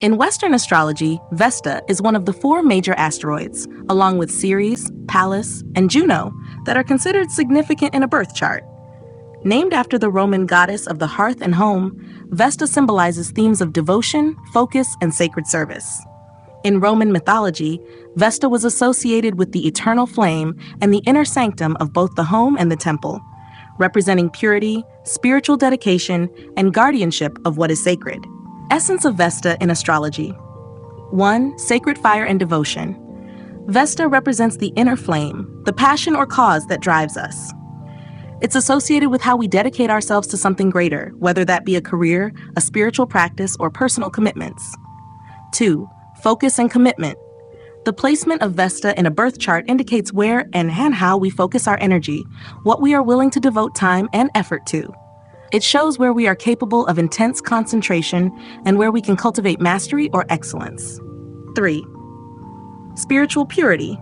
In Western astrology, Vesta is one of the four major asteroids, along with Ceres, Pallas, and Juno, that are considered significant in a birth chart. Named after the Roman goddess of the hearth and home, Vesta symbolizes themes of devotion, focus, and sacred service. In Roman mythology, Vesta was associated with the eternal flame and the inner sanctum of both the home and the temple, representing purity, spiritual dedication, and guardianship of what is sacred. Essence of Vesta in astrology. 1. Sacred fire and devotion. Vesta represents the inner flame, the passion or cause that drives us. It's associated with how we dedicate ourselves to something greater, whether that be a career, a spiritual practice, or personal commitments. 2. Focus and commitment. The placement of Vesta in a birth chart indicates where and how we focus our energy, what we are willing to devote time and effort to. It shows where we are capable of intense concentration and where we can cultivate mastery or excellence. 3. Spiritual purity.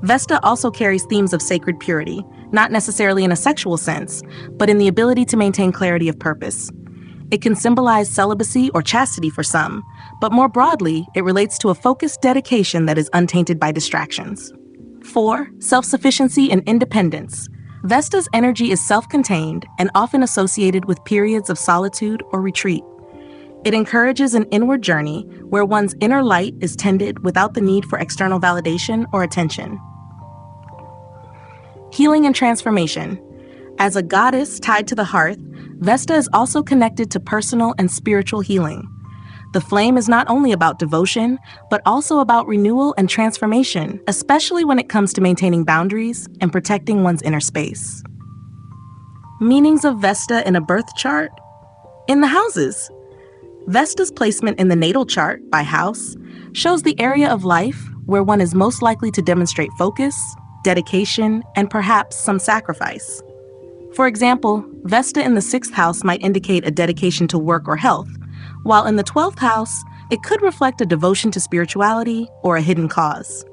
Vesta also carries themes of sacred purity, not necessarily in a sexual sense, but in the ability to maintain clarity of purpose. It can symbolize celibacy or chastity for some, but more broadly, it relates to a focused dedication that is untainted by distractions. 4. Self-sufficiency and independence. Vesta's energy is self-contained and often associated with periods of solitude or retreat. It encourages an inward journey where one's inner light is tended without the need for external validation or attention. Healing and transformation. As a goddess tied to the hearth, Vesta is also connected to personal and spiritual healing. The flame is not only about devotion, but also about renewal and transformation, especially when it comes to maintaining boundaries and protecting one's inner space. Meanings of Vesta in a birth chart? In the houses. Vesta's placement in the natal chart by house shows the area of life where one is most likely to demonstrate focus, dedication, and perhaps some sacrifice. For example, Vesta in the 6th house might indicate a dedication to work or health, while in the 12th house, it could reflect a devotion to spirituality or a hidden cause.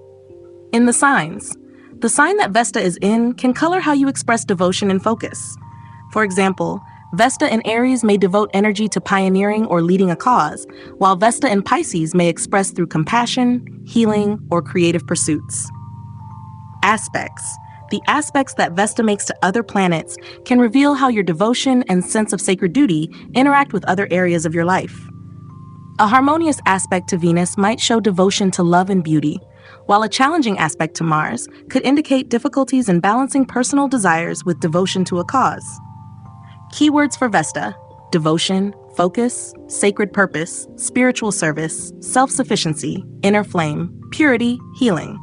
In the signs, the sign that Vesta is in can color how you express devotion and focus. For example, Vesta in Aries may devote energy to pioneering or leading a cause, while Vesta in Pisces may express through compassion, healing, or creative pursuits. Aspects. The aspects that Vesta makes to other planets can reveal how your devotion and sense of sacred duty interact with other areas of your life. A harmonious aspect to Venus might show devotion to love and beauty, while a challenging aspect to Mars could indicate difficulties in balancing personal desires with devotion to a cause. Keywords for Vesta: devotion, focus, sacred purpose, spiritual service, self-sufficiency, inner flame, purity, healing.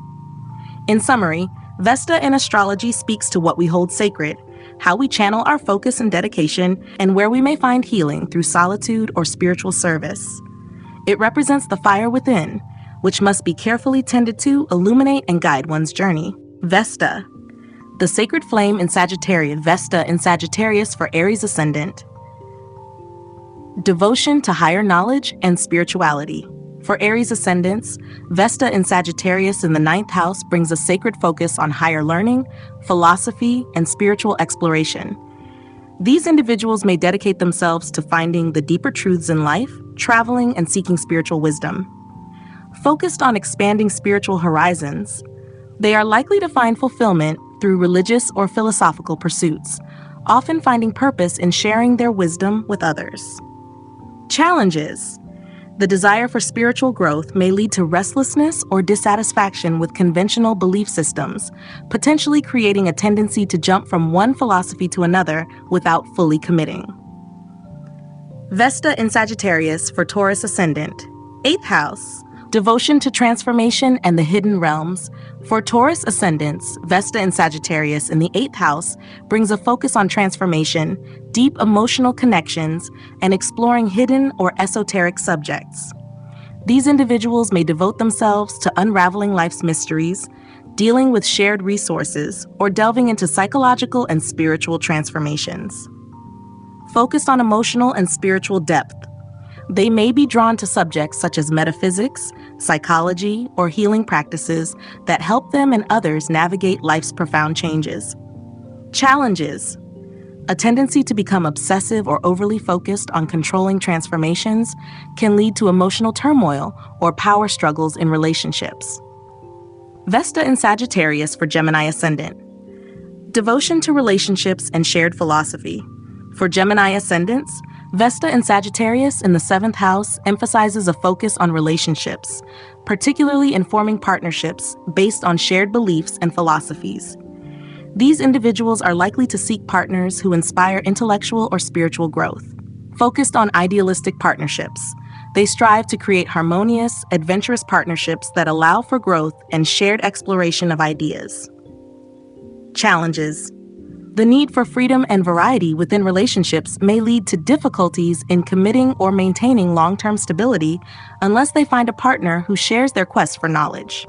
In summary, Vesta in astrology speaks to what we hold sacred, how we channel our focus and dedication, and where we may find healing through solitude or spiritual service. It represents the fire within, which must be carefully tended to illuminate and guide one's journey. Vesta. The sacred flame in Sagittarius. Vesta in Sagittarius for Aries ascendant. Devotion to higher knowledge and spirituality. For Aries ascendants, Vesta in Sagittarius in the 9th house brings a sacred focus on higher learning, philosophy, and spiritual exploration. These individuals may dedicate themselves to finding the deeper truths in life, traveling, and seeking spiritual wisdom. Focused on expanding spiritual horizons, they are likely to find fulfillment through religious or philosophical pursuits, often finding purpose in sharing their wisdom with others. Challenges. The desire for spiritual growth may lead to restlessness or dissatisfaction with conventional belief systems, potentially creating a tendency to jump from one philosophy to another without fully committing. Vesta in Sagittarius for Taurus ascendant. 8th house. Devotion to transformation and the hidden realms. For Taurus ascendants, Vesta in Sagittarius in the 8th house brings a focus on transformation, deep emotional connections, and exploring hidden or esoteric subjects. These individuals may devote themselves to unraveling life's mysteries, dealing with shared resources, or delving into psychological and spiritual transformations. Focused on emotional and spiritual depth, they may be drawn to subjects such as metaphysics, psychology, or healing practices that help them and others navigate life's profound changes. Challenges. A tendency to become obsessive or overly focused on controlling transformations can lead to emotional turmoil or power struggles in relationships. Vesta in Sagittarius for Gemini ascendant. Devotion to relationships and shared philosophy. For Gemini ascendants, Vesta in Sagittarius in the 7th house emphasizes a focus on relationships, particularly in forming partnerships based on shared beliefs and philosophies. These individuals are likely to seek partners who inspire intellectual or spiritual growth. Focused on idealistic partnerships, they strive to create harmonious, adventurous partnerships that allow for growth and shared exploration of ideas. Challenges. The need for freedom and variety within relationships may lead to difficulties in committing or maintaining long-term stability unless they find a partner who shares their quest for knowledge.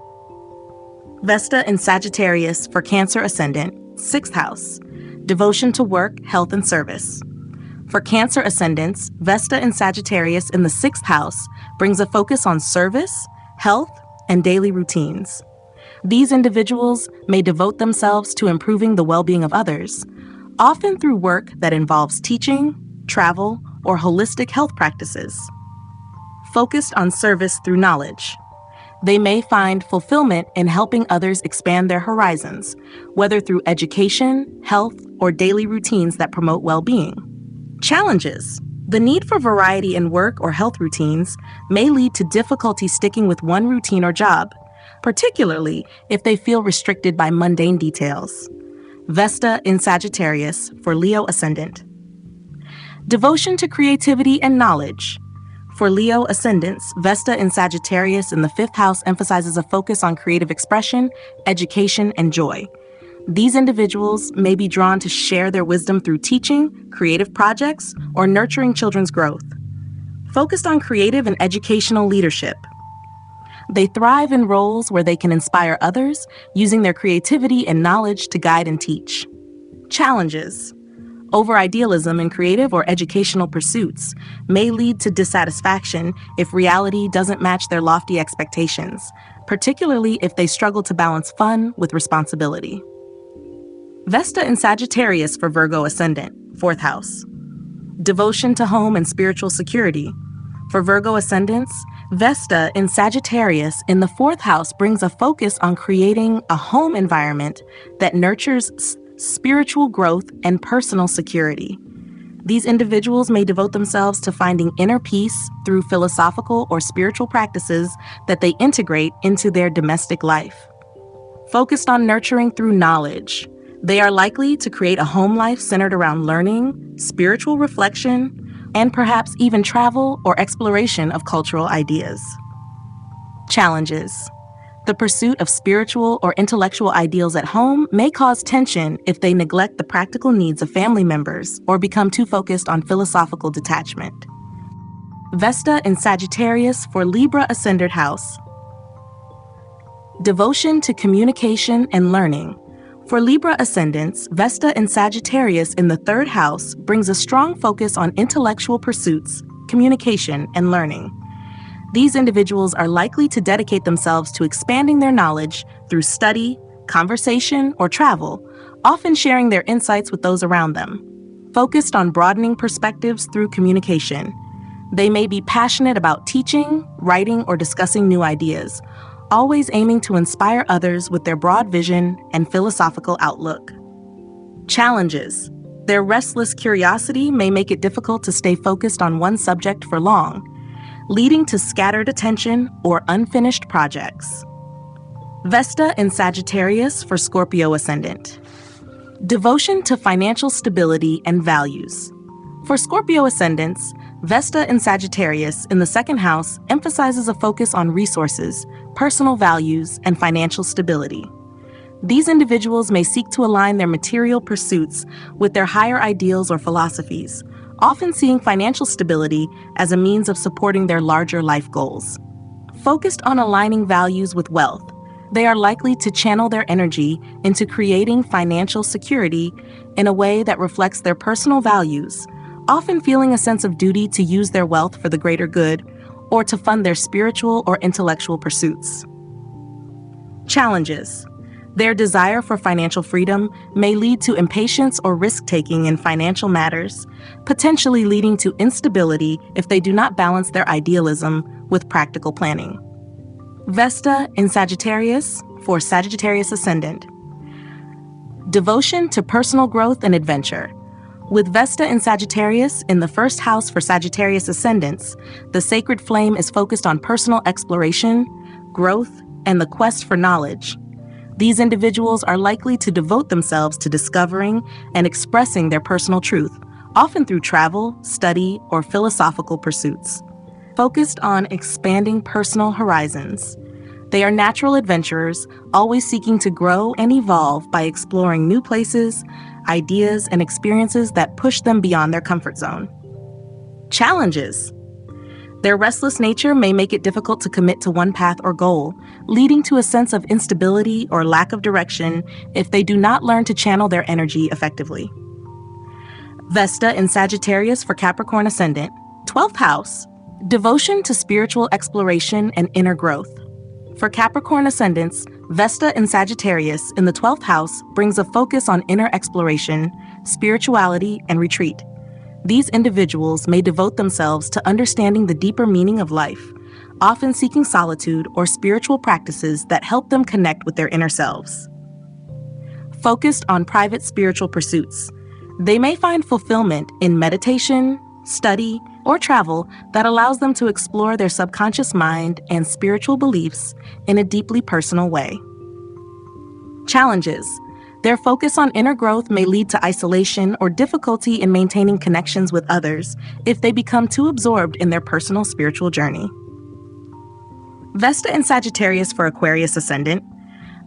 Vesta in Sagittarius for Cancer ascendant, 6th house. Devotion to work, health, and service. For Cancer ascendants, Vesta in Sagittarius in the 6th house brings a focus on service, health, and daily routines. These individuals may devote themselves to improving the well-being of others, often through work that involves teaching, travel, or holistic health practices. Focused on service through knowledge. They may find fulfillment in helping others expand their horizons, whether through education, health, or daily routines that promote well-being. Challenges. The need for variety in work or health routines may lead to difficulty sticking with one routine or job, particularly if they feel restricted by mundane details. Vesta in Sagittarius for Leo ascendant. Devotion to creativity and knowledge. For Leo ascendants, Vesta in Sagittarius in the 5th house emphasizes a focus on creative expression, education, and joy. These individuals may be drawn to share their wisdom through teaching, creative projects, or nurturing children's growth. Focused on creative and educational leadership. They thrive in roles where they can inspire others, using their creativity and knowledge to guide and teach. Challenges. Over-idealism in creative or educational pursuits may lead to dissatisfaction if reality doesn't match their lofty expectations, particularly if they struggle to balance fun with responsibility. Vesta in Sagittarius for Virgo ascendant, 4th house. Devotion to home and spiritual security. For Virgo ascendants, Vesta in Sagittarius in the 4th house brings a focus on creating a home environment that nurtures spiritual growth and personal security. These individuals may devote themselves to finding inner peace through philosophical or spiritual practices that they integrate into their domestic life. Focused on nurturing through knowledge, they are likely to create a home life centered around learning, spiritual reflection, and perhaps even travel or exploration of cultural ideas. Challenges. The pursuit of spiritual or intellectual ideals at home may cause tension if they neglect the practical needs of family members or become too focused on philosophical detachment. Vesta in Sagittarius for Libra ascendant house. Devotion to communication and learning. For Libra ascendants, Vesta in Sagittarius in the 3rd house brings a strong focus on intellectual pursuits, communication, and learning. These individuals are likely to dedicate themselves to expanding their knowledge through study, conversation, or travel, often sharing their insights with those around them. Focused on broadening perspectives through communication, they may be passionate about teaching, writing, or discussing new ideas, always aiming to inspire others with their broad vision and philosophical outlook. Challenges. Their restless curiosity may make it difficult to stay focused on one subject for long, leading to scattered attention or unfinished projects. Vesta in Sagittarius for Scorpio ascendant. Devotion to financial stability and values. For Scorpio ascendants, Vesta in Sagittarius in the 2nd house emphasizes a focus on resources, personal values, and financial stability. These individuals may seek to align their material pursuits with their higher ideals or philosophies, often seeing financial stability as a means of supporting their larger life goals. Focused on aligning values with wealth, they are likely to channel their energy into creating financial security in a way that reflects their personal values, often feeling a sense of duty to use their wealth for the greater good or to fund their spiritual or intellectual pursuits. Challenges. Their desire for financial freedom may lead to impatience or risk-taking in financial matters, potentially leading to instability if they do not balance their idealism with practical planning. Vesta in Sagittarius for Sagittarius ascendant. Devotion to personal growth and adventure. With Vesta in Sagittarius in the first house for Sagittarius ascendants, the sacred flame is focused on personal exploration, growth, and the quest for knowledge. These individuals are likely to devote themselves to discovering and expressing their personal truth, often through travel, study, or philosophical pursuits. Focused on expanding personal horizons. They are natural adventurers, always seeking to grow and evolve by exploring new places, ideas, and experiences that push them beyond their comfort zone. Challenges. Their restless nature may make it difficult to commit to one path or goal, leading to a sense of instability or lack of direction if they do not learn to channel their energy effectively. Vesta in Sagittarius for Capricorn ascendant. 12th house. Devotion to spiritual exploration and inner growth. For Capricorn ascendants, Vesta in Sagittarius in the 12th house brings a focus on inner exploration, spirituality, and retreat. These individuals may devote themselves to understanding the deeper meaning of life, often seeking solitude or spiritual practices that help them connect with their inner selves. Focused on private spiritual pursuits. They may find fulfillment in meditation, study, or travel that allows them to explore their subconscious mind and spiritual beliefs in a deeply personal way. Challenges. Their focus on inner growth may lead to isolation or difficulty in maintaining connections with others if they become too absorbed in their personal spiritual journey. Vesta in Sagittarius for Aquarius ascendant.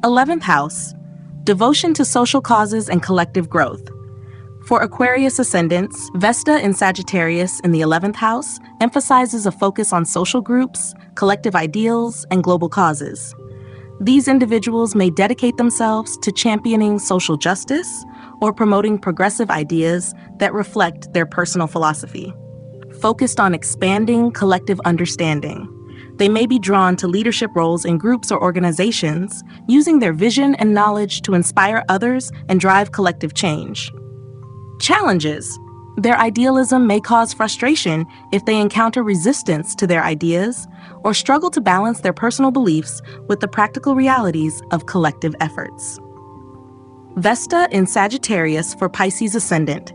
11th house. Devotion to social causes and collective growth. For Aquarius ascendants, Vesta in Sagittarius in the 11th house emphasizes a focus on social groups, collective ideals, and global causes. These individuals may dedicate themselves to championing social justice or promoting progressive ideas that reflect their personal philosophy. Focused on expanding collective understanding. They may be drawn to leadership roles in groups or organizations, using their vision and knowledge to inspire others and drive collective change. Challenges. Their idealism may cause frustration if they encounter resistance to their ideas or struggle to balance their personal beliefs with the practical realities of collective efforts. Vesta in Sagittarius for Pisces ascendant.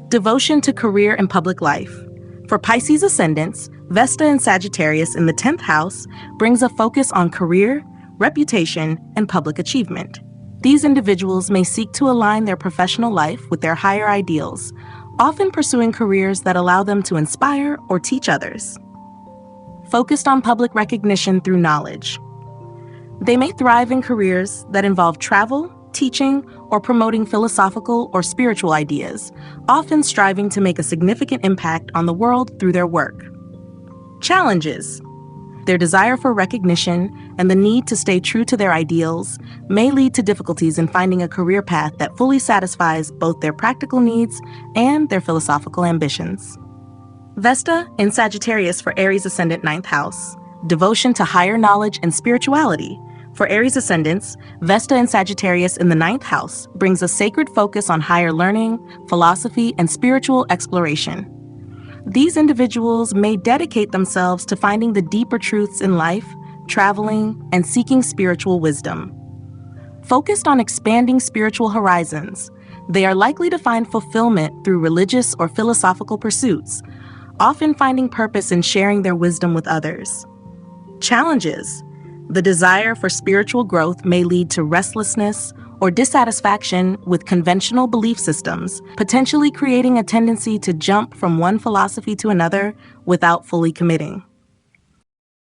Devotion to career and public life. For Pisces ascendants, Vesta in Sagittarius in the 10th house brings a focus on career, reputation, and public achievement. These individuals may seek to align their professional life with their higher ideals, often pursuing careers that allow them to inspire or teach others. Focused on public recognition through knowledge. They may thrive in careers that involve travel, teaching, or promoting philosophical or spiritual ideas, often striving to make a significant impact on the world through their work. Challenges. Their desire for recognition and the need to stay true to their ideals may lead to difficulties in finding a career path that fully satisfies both their practical needs and their philosophical ambitions. Vesta in Sagittarius for Aries ascendant 9th house. Devotion to higher knowledge and spirituality. For Aries ascendants, Vesta in Sagittarius in the 9th house brings a sacred focus on higher learning, philosophy, and spiritual exploration. These individuals may dedicate themselves to finding the deeper truths in life, traveling, and seeking spiritual wisdom. Focused on expanding spiritual horizons, they are likely to find fulfillment through religious or philosophical pursuits, often finding purpose in sharing their wisdom with others. Challenges. The desire for spiritual growth may lead to restlessness or dissatisfaction with conventional belief systems, potentially creating a tendency to jump from one philosophy to another without fully committing.